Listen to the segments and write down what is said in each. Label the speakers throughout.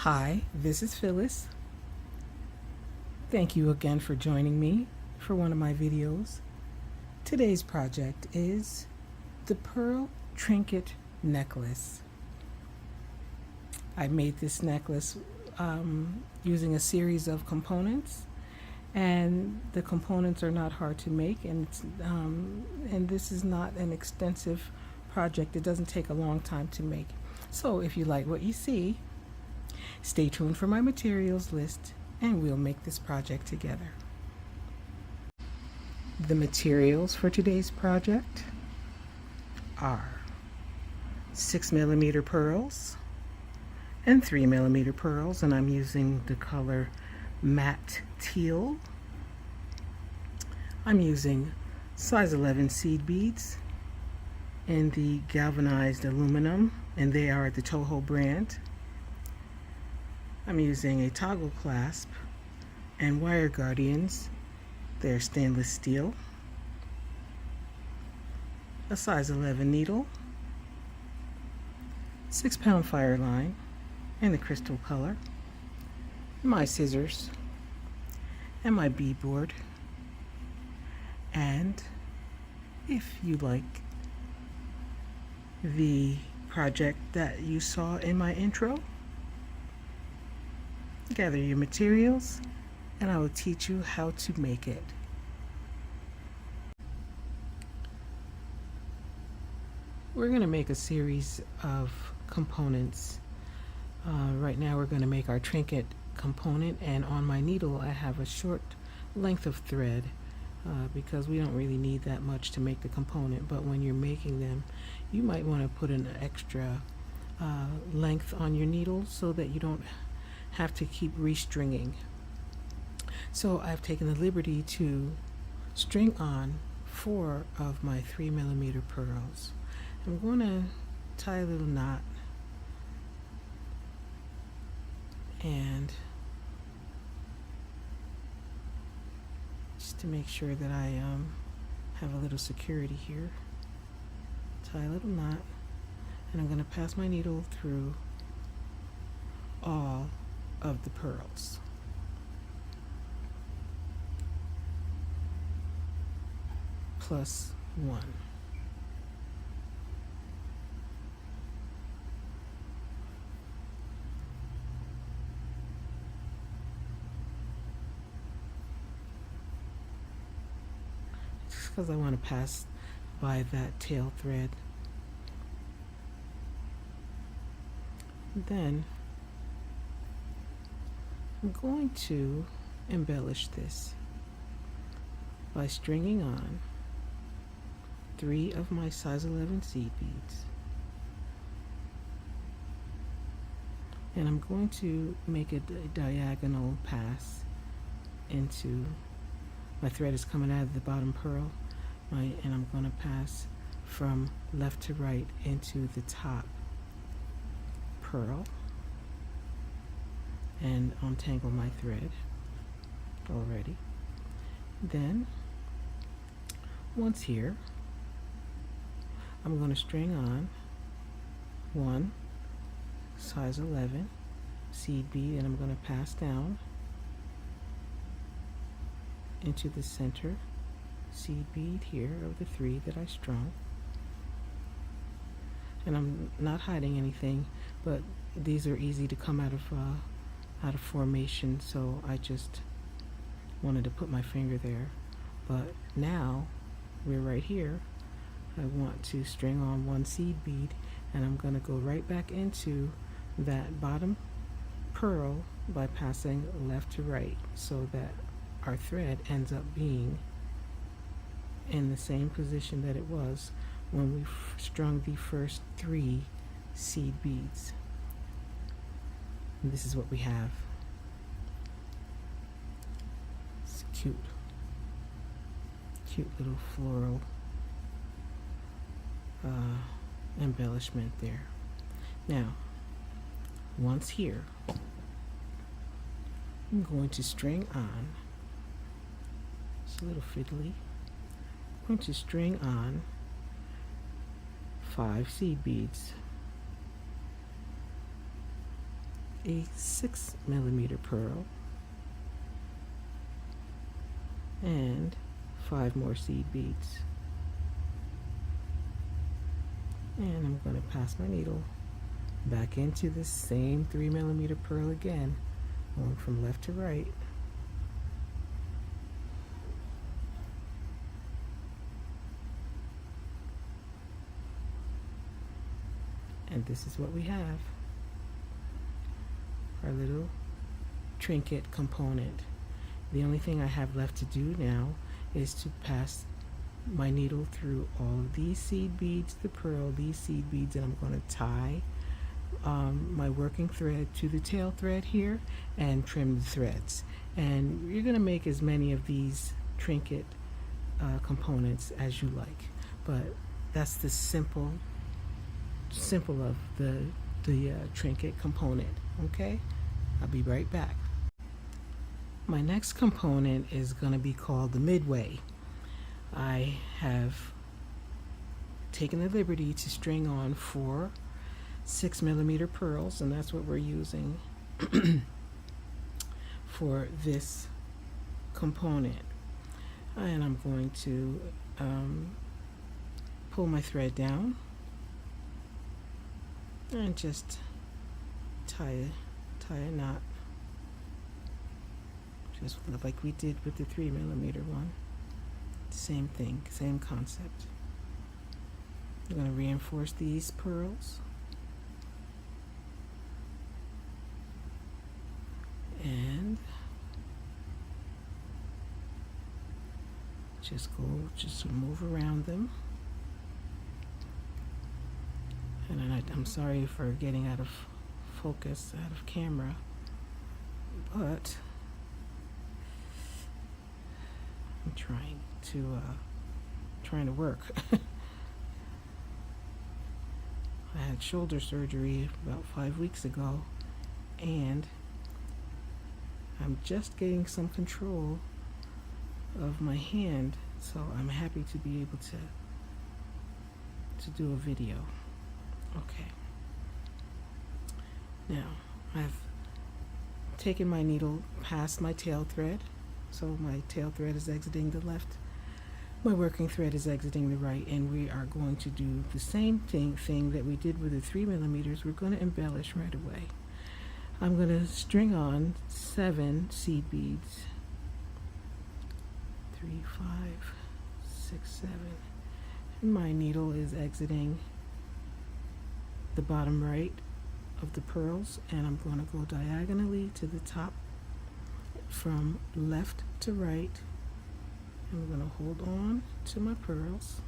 Speaker 1: Hi, this is Phyllis. Thank you again for joining me for one of my videos. Today's project is the Pearl Trinket necklace. I made this necklace using a series of components, and the components are not hard to make, and this is not an extensive project. It doesn't take a long time to make. So if you like what you see, stay tuned for my materials list and we'll make this project together. The materials for today's project are 6mm pearls and 3mm pearls, and I'm using the color matte teal. I'm using size 11 seed beads in the galvanized aluminum, and they are the Toho brand. I'm using a toggle clasp and wire guardians. They're stainless steel. A size 11 needle, 6-pound fire line in the crystal color, my scissors, and my bead board. And if you like the project that you saw in my intro, gather your materials and I will teach you how to make it. We're going to make a series of components. Right now we're going to make our trinket component, and on my needle I have a short length of thread because we don't really need that much to make the component, but when you're making them you might want to put an extra length on your needle so that you don't have to keep restringing. So I've taken the liberty to string on 4 of my 3mm pearls. I'm going to tie a little knot and just to make sure that I have a little security here, tie a little knot, and I'm going to pass my needle through all of the pearls. Plus 1. Just because I want to pass by that tail thread. Then I'm going to embellish this by stringing on 3 of my size 11 seed beads, and I'm going to make a diagonal pass into my thread is coming out of the bottom pearl, and I'm going to pass from left to right into the top pearl and untangle my thread already. Then once here, I'm going to string on 1 size 11 seed bead, and I'm going to pass down into the center seed bead here of the 3 that I strung. And I'm not hiding anything, but these are easy to come out of formation, so I just wanted to put my finger there. But now we're right here. I want to string on 1 seed bead, and I'm going to go right back into that bottom pearl by passing left to right, so that our thread ends up being in the same position that it was when we strung the first 3 seed beads. And this is what we have. It's cute little floral embellishment there. Now, once here, I'm going to string on, it's a little fiddly, I'm going to string on 5 seed beads a 6mm pearl and 5 more seed beads. And I'm going to pass my needle back into the same 3mm pearl again, going from left to right. And this is what we have, our little trinket component. The only thing I have left to do now is to pass my needle through all of these seed beads, the pearl, these seed beads, and I'm going to tie my working thread to the tail thread here and trim the threads. And you're going to make as many of these trinket components as you like, but that's the simple of the trinket component. Okay, I'll be right back. My next component is going to be called the midway. I have taken the liberty to string on 4 6mm pearls, and that's what we're using for this component. And I'm going to pull my thread down and just tie a knot, just like we did with the 3mm one. Same thing, same concept. I'm going to reinforce these pearls and just move around them. And I'm sorry for getting out of focus, out of camera, but I'm trying to work. I had shoulder surgery about 5 weeks ago, and I'm just getting some control of my hand, so I'm happy to be able to do a video. Okay. Now, I've taken my needle past my tail thread, so my tail thread is exiting the left, my working thread is exiting the right, and we are going to do the same thing that we did with the 3mm. We're going to embellish right away. I'm going to string on 7 seed beads. 3, 5, 6, 7. And my needle is exiting the bottom right of the pearls, and I'm going to go diagonally to the top from left to right. I'm going to hold on to my pearls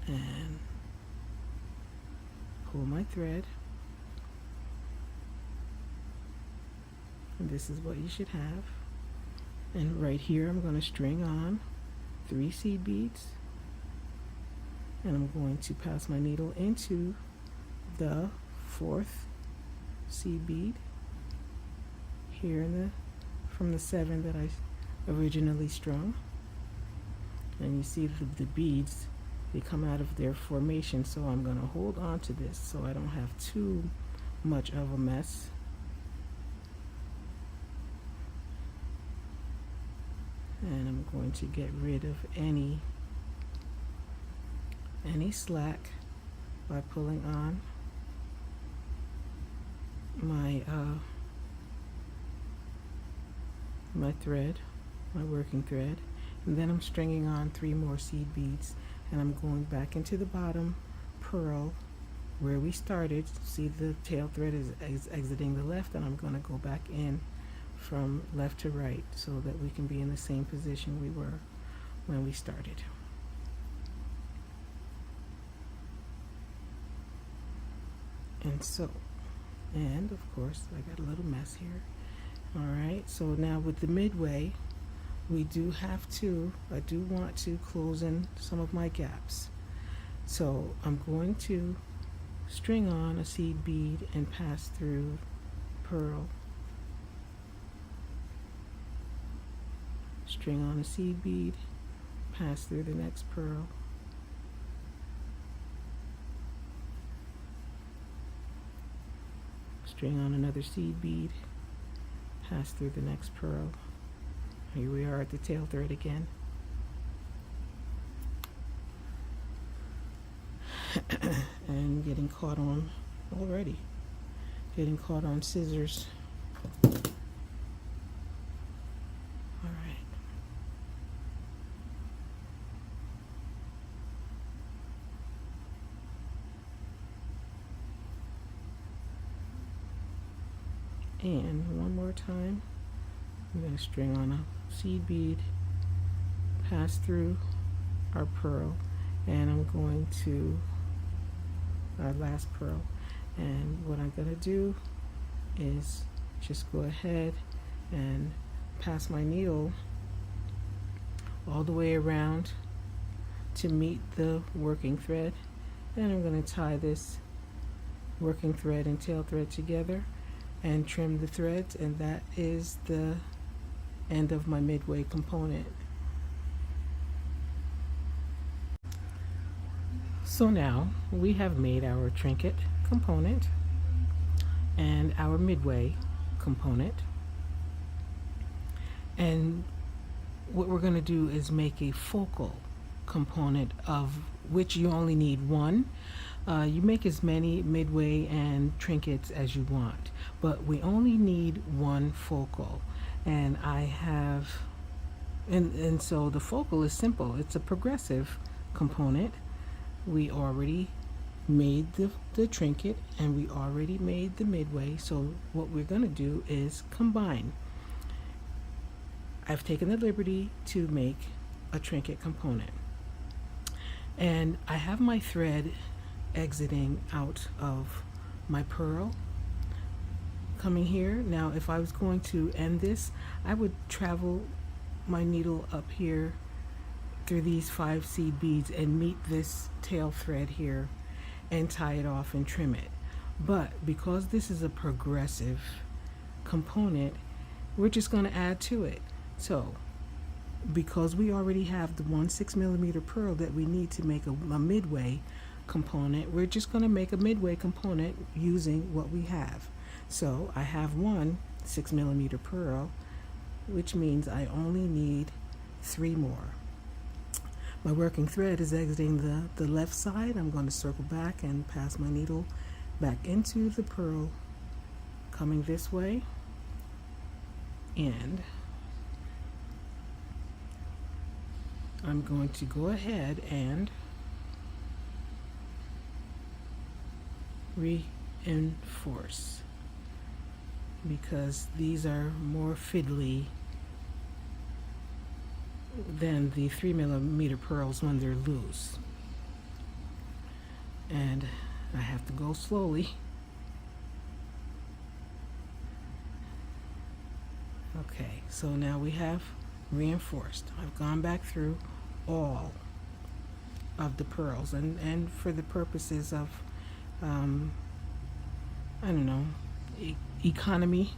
Speaker 1: and pull my thread, and this is what you should have. And right here I'm going to string on 3 seed beads, and I'm going to pass my needle into the 4th seed bead here from the 7 that I originally strung. And you see the beads, they come out of their formation, so I'm going to hold on to this so I don't have too much of a mess. And I'm going to get rid of any slack by pulling on my my thread, my working thread, and then I'm stringing on 3 more seed beads, and I'm going back into the bottom pearl where we started. See, the tail thread is exiting the left, and I'm going to go back in from left to right so that we can be in the same position we were when we started. And of course I got a little mess here. Alright, so now with the midway, I do want to close in some of my gaps. So I'm going to string on a seed bead and pass through pearl. String on a seed bead, pass through the next pearl. string on another seed bead, pass through the next pearl. Here we are at the tail thread again. And getting caught on already. Getting caught on scissors. All right. And one more time, I'm going to string on a seed bead, pass through our pearl, and I'm going to our last pearl. And what I'm going to do is just go ahead and pass my needle all the way around to meet the working thread, and I'm going to tie this working thread and tail thread together and trim the threads, and that is the end of my midway component. So now we have made our trinket component and our midway component, and what we're going to do is make a focal component, of which you only need one. You make as many midway and trinkets as you want, but we only need one focal. And I have, and so the focal is simple. It's a progressive component. We already made the trinket and we already made the midway, so what we're going to do is combine. I've taken the liberty to make a trinket component, and I have my thread exiting out of my pearl coming here. Now if I was going to end this, I would travel my needle up here through these 5 seed beads and meet this tail thread here and tie it off and trim it. But because this is a progressive component, we're just going to add to it. So because we already have the 1 6mm pearl that we need to make a midway component, we're just going to make a midway component using what we have. So I have 1 6mm pearl, which means I only need 3 more. My working thread is exiting the left side. I'm going to circle back and pass my needle back into the pearl coming this way, and I'm going to go ahead and reinforce, because these are more fiddly than the 3mm pearls when they're loose. And I have to go slowly. Okay, so now we have reinforced. I've gone back through all of the pearls, and for the purposes of I don't know, economy,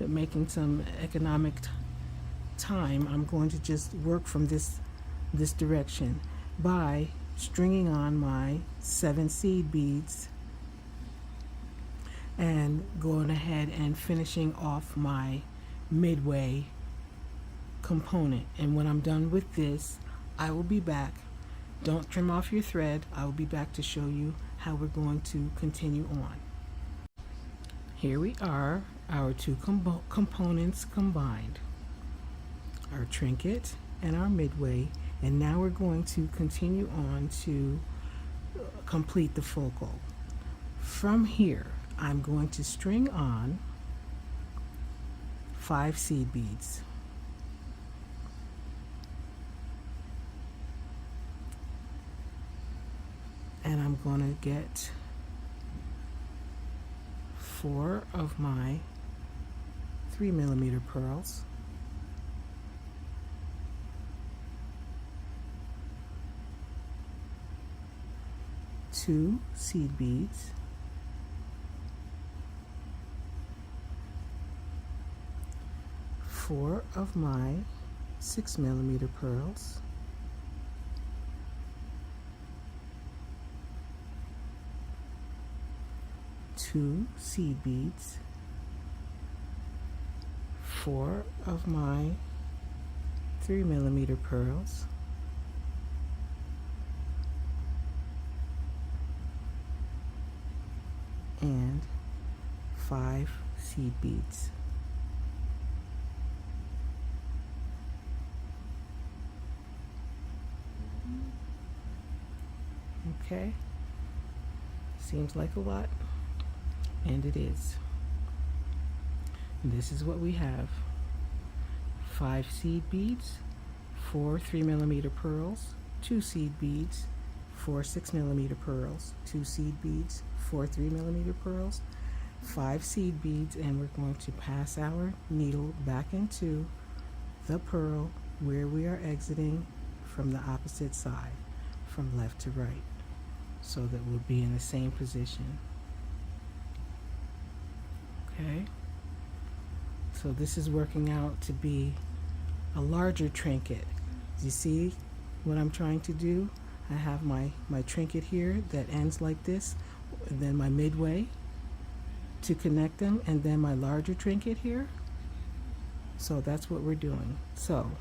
Speaker 1: making some economic time, I'm going to just work from this direction by stringing on my 7 seed beads and going ahead and finishing off my midway component. And when I'm done with this, I will be back. Don't trim off your thread. I will be back to show you how we're going to continue on. Here we are, our 2 components combined, our trinket and our midway, and now we're going to continue on to complete the focal. From here, I'm going to string on 5 seed beads. And I'm going to get 4 of my 3mm pearls, two seed beads, four of my 6mm pearls, 2 seed beads, 4 of my 3mm pearls, and 5 seed beads. Okay, seems like a lot, and it is. And this is what we have: 5 seed beads, 4 3mm pearls, 2 seed beads, 4 6mm pearls, 2 seed beads, 4 3mm pearls, 5 seed beads, and we're going to pass our needle back into the pearl where we are exiting from the opposite side, from left to right, so that we'll be in the same position. Okay, so this is working out to be a larger trinket. You see what I'm trying to do? I have my trinket here that ends like this, and then my midway to connect them, and then my larger trinket here. So that's what we're doing. So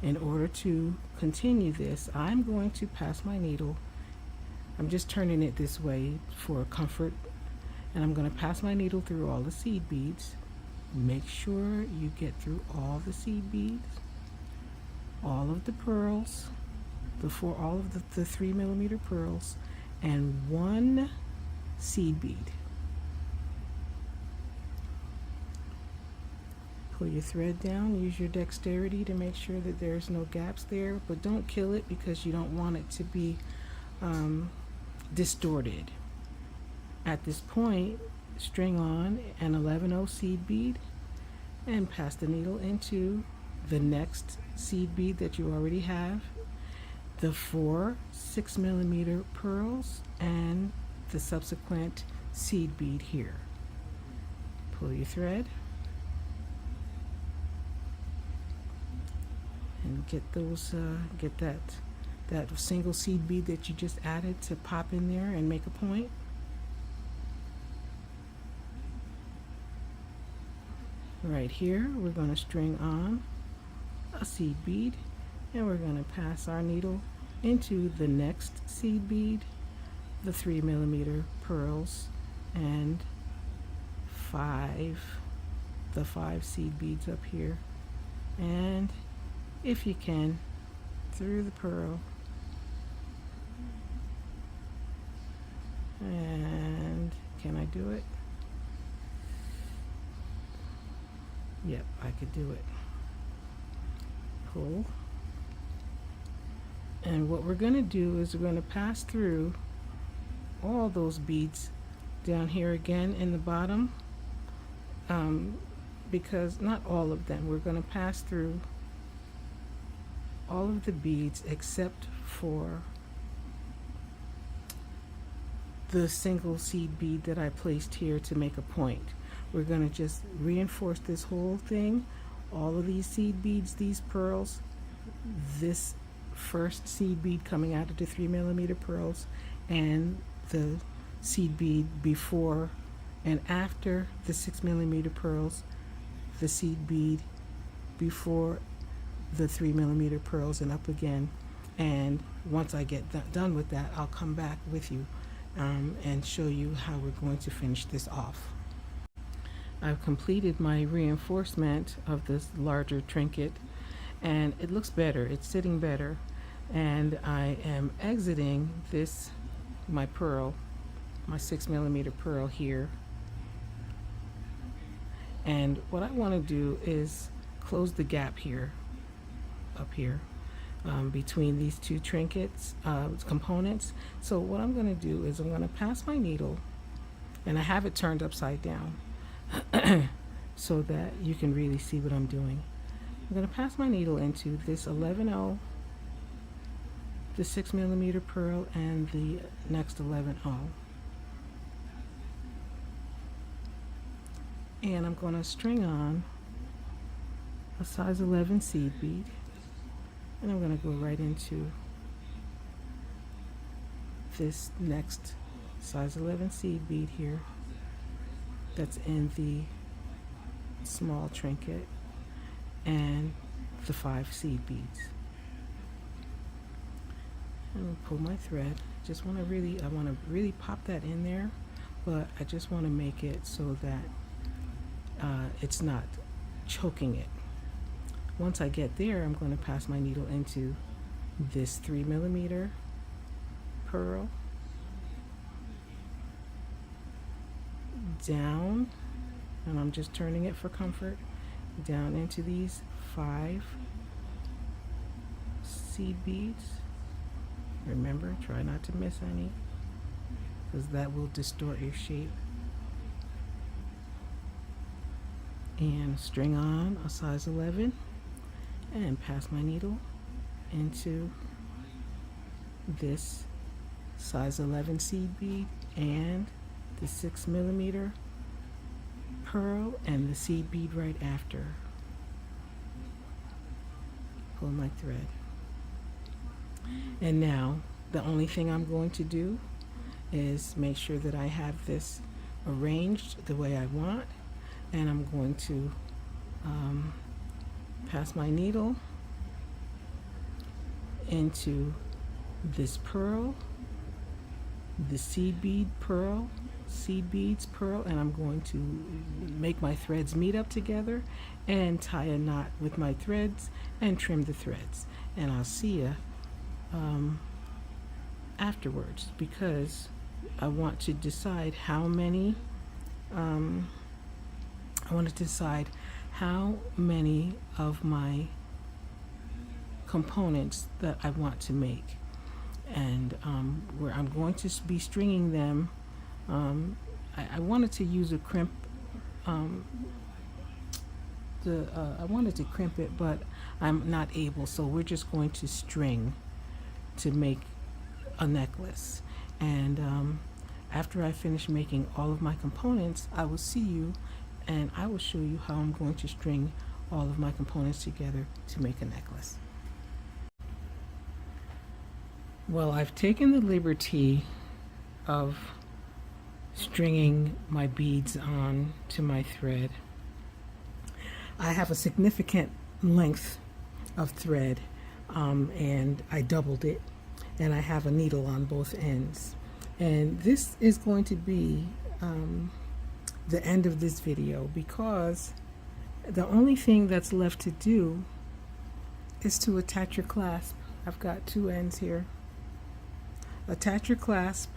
Speaker 1: in order to continue this, I'm going to pass my needle. I'm just turning it this way for comfort, and I'm going to pass my needle through all the seed beads. Make sure you get through all the seed beads, all of the pearls, all of the 3mm pearls, and 1 seed bead. Pull your thread down, use your dexterity to make sure that there's no gaps there, but don't kill it because you don't want it to be distorted. At this point, string on an 11/0 seed bead and pass the needle into the next seed bead that you already have, the 4 6mm pearls, and the subsequent seed bead here. Pull your thread and get those get that single seed bead that you just added to pop in there and make a point. Right here, we're going to string on a seed bead, and we're going to pass our needle into the next seed bead, the 3mm pearls, and the 5 seed beads up here, and if you can, through the pearl, and can I do it? Yep, I could do it. Pull. And what we're going to do is we're going to pass through all those beads down here again in the bottom, because not all of them. We're going to pass through all of the beads except for the single seed bead that I placed here to make a point. We're going to just reinforce this whole thing, all of these seed beads, these pearls, this first seed bead coming out of the 3mm pearls, and the seed bead before and after the 6mm pearls, the seed bead before the 3mm pearls, and up again. And once I get done with that, I'll come back with you and show you how we're going to finish this off. I've completed my reinforcement of this larger trinket, and it looks better, it's sitting better, and I am exiting this, my pearl, my 6mm pearl here, and what I want to do is close the gap here, up here, between these two trinkets components. So what I'm going to do is I'm going to pass my needle, and I have it turned upside down so that you can really see what I'm doing. I'm going to pass my needle into this 11/0, the 6mm pearl, and the next 11/0, and I'm going to string on a size 11 seed bead, and I'm going to go right into this next size 11 seed bead here, that's in the small trinket and the 5 seed beads. I'm gonna pull my thread. I want to really pop that in there, but I just want to make it so that it's not choking it. Once I get there, I'm going to pass my needle into this 3mm pearl, down, and I'm just turning it for comfort, down into these 5 seed beads. Remember, try not to miss any, because that will distort your shape. And string on a size 11 and pass my needle into this size 11 seed bead and the 6mm pearl and the seed bead right after. Pull my thread. And now the only thing I'm going to do is make sure that I have this arranged the way I want, and I'm going to pass my needle into this pearl, the seed beads pearl, and I'm going to make my threads meet up together and tie a knot with my threads and trim the threads. And I'll see you afterwards, because I want to decide how many of my components that I want to make, and where I'm going to be stringing them. I wanted to use a crimp. I wanted to crimp it, but I'm not able, so we're just going to string to make a necklace. And after I finish making all of my components, I will see you and I will show you how I'm going to string all of my components together to make a necklace. Well, I've taken the liberty of stringing my beads on to my thread. I have a significant length of thread, and I doubled it, and I have a needle on both ends. And this is going to be the end of this video, because the only thing that's left to do is to attach your clasp. I've got 2 ends here. Attach your clasp,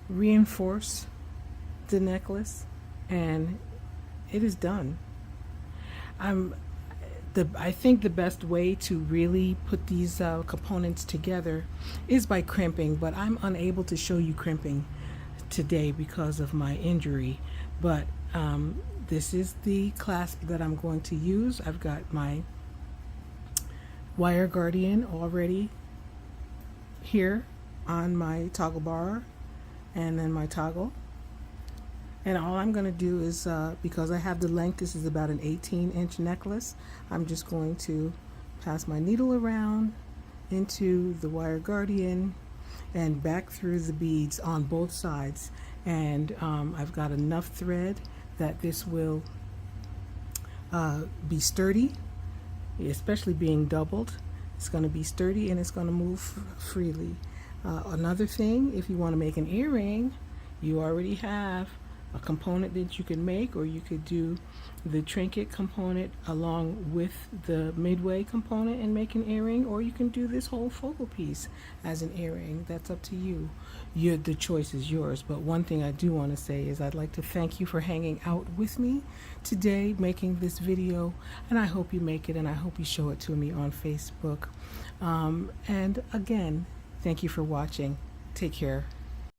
Speaker 1: reinforce the necklace, and it is done. I think the best way to really put these components together is by crimping, but I'm unable to show you crimping today because of my injury. But this is the clasp that I'm going to use. I've got my wire guardian already here on my toggle bar, and then my toggle. And all I'm going to do is, because I have the length, this is about an 18-inch necklace, I'm just going to pass my needle around into the wire guardian and back through the beads on both sides. And I've got enough thread that this will be sturdy, especially being doubled. It's going to be sturdy and it's going to move freely. Another thing, if you want to make an earring, you already have a component that you can make, or you could do the trinket component along with the midway component and make an earring, or you can do this whole focal piece as an earring. That's up to you. The choice is yours. But one thing I do want to say is I'd like to thank you for hanging out with me today making this video, and I hope you make it, and I hope you show it to me on Facebook. And again, thank you for watching. Take care.